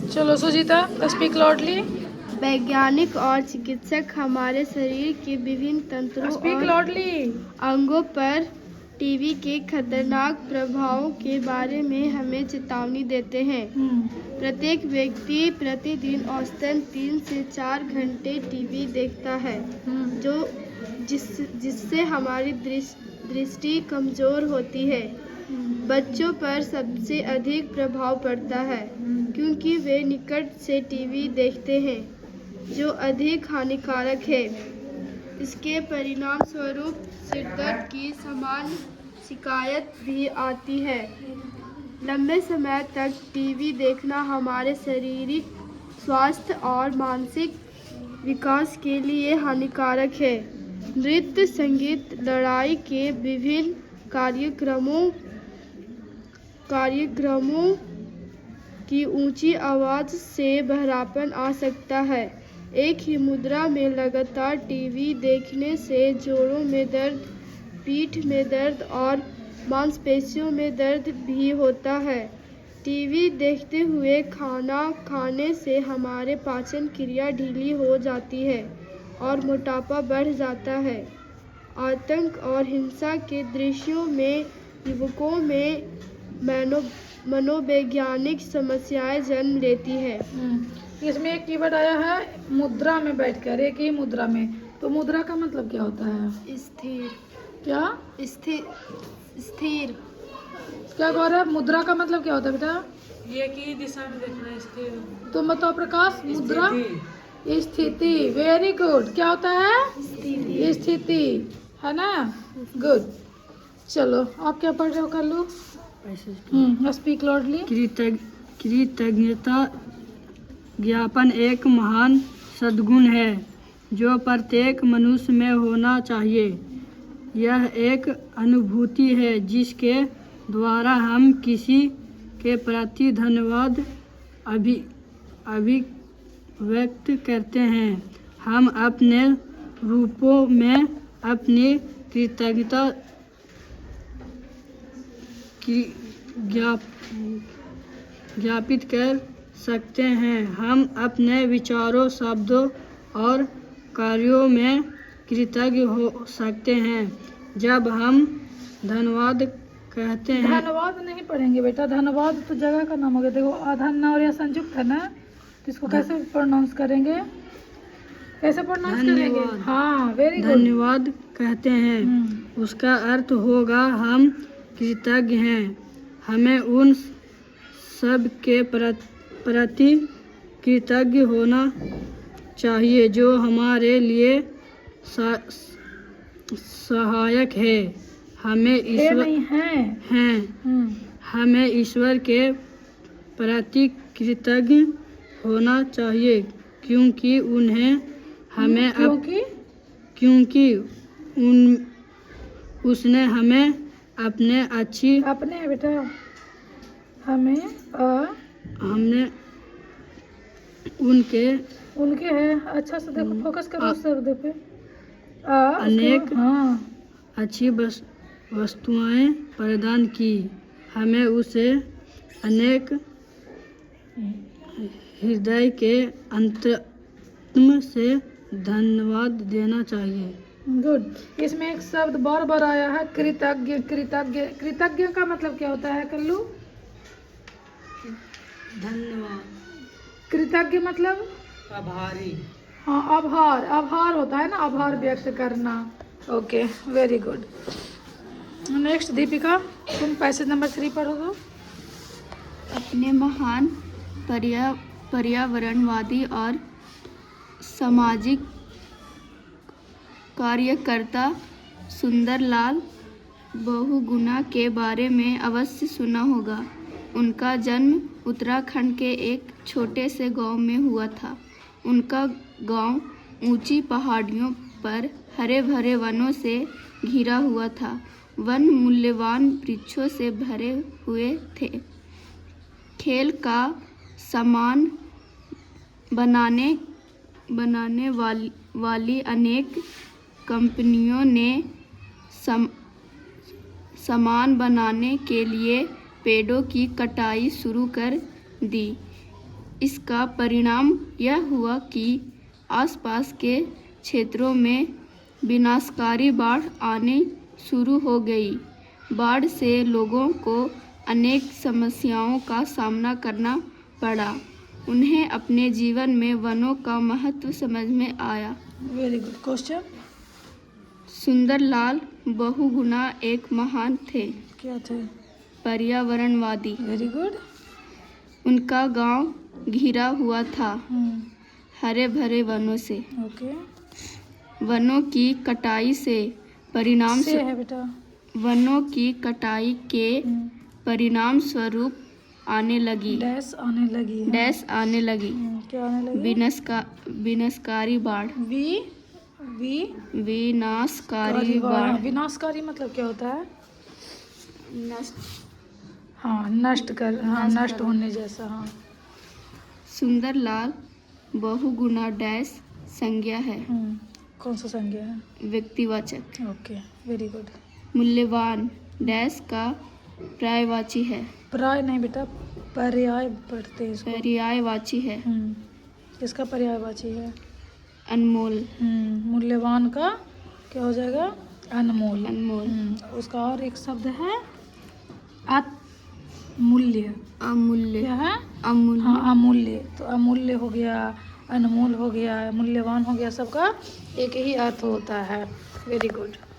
चलो Sujita, speak loudly. वैज्ञानिक और चिकित्सक हमारे शरीर के विभिन्न तंत्रों स्पीक और लाउडली। अंगों पर टीवी के खतरनाक प्रभावों के बारे में हमें चेतावनी देते हैं। प्रत्येक व्यक्ति प्रतिदिन औसतन 3 से 4 घंटे टीवी देखता है, जिससे हमारी दृष्टि कमजोर होती है। बच्चों पर सबसे अधिक प्रभाव पड़ता है क्योंकि वे निकट से टीवी देखते हैं, जो अधिक हानिकारक है। इसके परिणाम स्वरूप सिरदर्द की सामान्य शिकायत भी आती है। लंबे समय तक टीवी देखना हमारे शारीरिक स्वास्थ्य और मानसिक विकास के लिए हानिकारक है। नृत्य, संगीत, लड़ाई के विभिन्न कार्यक्रमों की ऊंची आवाज से बहरापन आ सकता है। एक ही मुद्रा में लगातार टीवी देखने से जोड़ों में दर्द, पीठ में दर्द और मांसपेशियों में दर्द भी होता है। टीवी देखते हुए खाना खाने से हमारे पाचन क्रिया ढीली हो जाती है और मोटापा बढ़ जाता है। आतंक और हिंसा के दृश्यों में युवकों में मनोवैज्ञानिक समस्याएं जन्म लेती है। इसमें एक कीवर्ड आया है मुद्रा में बैठकर, एक ही मुद्रा में। तो मुद्रा का मतलब क्या होता है? स्थिर। क्या? स्थिर। क्या गौरव, मुद्रा का मतलब क्या होता है बेटा? एक ही दिशा में देखना, स्थिर। तो बताओ प्रकाश, मुद्रा स्थिति। Very good. क्या होता है? स्थिति, है ना? गुड। चलो आप क्या पढ़ रहे हो? कर लो। Speak loudly. कृतज्ञता ज्ञापन एक महान सद्गुण है जो प्रत्येक मनुष्य में होना चाहिए। यह एक अनुभूति है जिसके द्वारा हम किसी के प्रति धन्यवाद अभिव्यक्त करते हैं। हम अपने रूपों में अपनी कृतज्ञता ज्ञापित कर सकते हैं। हम अपने विचारों, शब्दों और कार्यों में कृतज्ञ हो सकते हैं। जब हम धन्यवाद कहते हैं। धन्यवाद नहीं पढ़ेंगे बेटा, धन्यवाद तो जगह का नाम हो गया। देखो अधन और यह संयुक्त है ना, तो इसको कैसे प्रोनाउंस करेंगे? कैसे प्रोनाउंस करेंगे? हाँ, वेरी गुड। धन्यवाद कहते हैं, उसका अर्थ होगा हम कृतज्ञ हैं। हमें उन सब के प्रति कृतज्ञ होना चाहिए जो हमारे लिए सहायक है। हमें ईश्वर के प्रति कृतज्ञ होना चाहिए क्योंकि उसने हमें अपने बेटा हमने उनके है। अच्छा से देखो, फोकस करो शब्द पे। अनेक अच्छी वस्तुएं प्रदान की। हमें उसे अनेक हृदय के अंतरात्मा से धन्यवाद देना चाहिए। गुड। इसमें एक शब्द बार बार आया है, कृतज्ञ। कृतज्ञ का मतलब क्या होता है कल्लू? धन्यवाद। कृतज्ञ मतलब आभारी। हाँ, आभार होता है ना, आभार व्यक्त करना। Okay, very good. Next Deepika, तुम पैसेज नंबर 3 पढ़ो तो। अपने महान पर्यावरणवादी और सामाजिक कार्यकर्ता सुंदरलाल बहुगुणा के बारे में अवश्य सुना होगा। उनका जन्म उत्तराखंड के एक छोटे से गांव में हुआ था। उनका गांव ऊंची पहाड़ियों पर हरे भरे वनों से घिरा हुआ था। वन मूल्यवान वृक्षों से भरे हुए थे। खेल का सामान बनाने वाली अनेक कंपनियों ने सामान बनाने के लिए पेड़ों की कटाई शुरू कर दी। इसका परिणाम यह हुआ कि आसपास के क्षेत्रों में विनाशकारी बाढ़ आने शुरू हो गई। बाढ़ से लोगों को अनेक समस्याओं का सामना करना पड़ा। उन्हें अपने जीवन में वनों का महत्व समझ में आया। Very good question. Sunderlal Bahuguna एक महान थे, क्या थे? पर्यावरणवादी। Very good. उनका गांव घिरा हुआ था हरे भरे वनों से। ओके। वनों की कटाई से परिणाम से है बेटा। वनों की कटाई के परिणाम स्वरूप आने लगी डैश आने लगी। डैश आने लगी क्या आने लगी? विनाशकारी बाढ़। विनाशकारी बाढ़। विनाशकारी मतलब क्या होता है? नष्ट। हाँ, नष्ट कर, हाँ, नष्ट होने जैसा। हाँ। सुंदरलाल बहुगुणा डैश संज्ञा है, कौन सा संज्ञा है? व्यक्तिवाचक। Okay, very good. मूल्यवान डैश का पर्यायवाची है। पर्याय नहीं बेटा, पर्याय पढ़ते हैं इसको। पर्यायवाची है। किसका पर्यायवाची है? अनमोल। मूल्यवान का क्या हो जाएगा? अनमोल। अनमोल। उसका और एक शब्द है अमूल्य। अमूल्य। क्या है? अमूल्य। हाँ, अमूल्य। तो अमूल्य हो गया, अनमोल हो गया, मूल्यवान हो गया, सबका एक ही अर्थ होता है। Very good.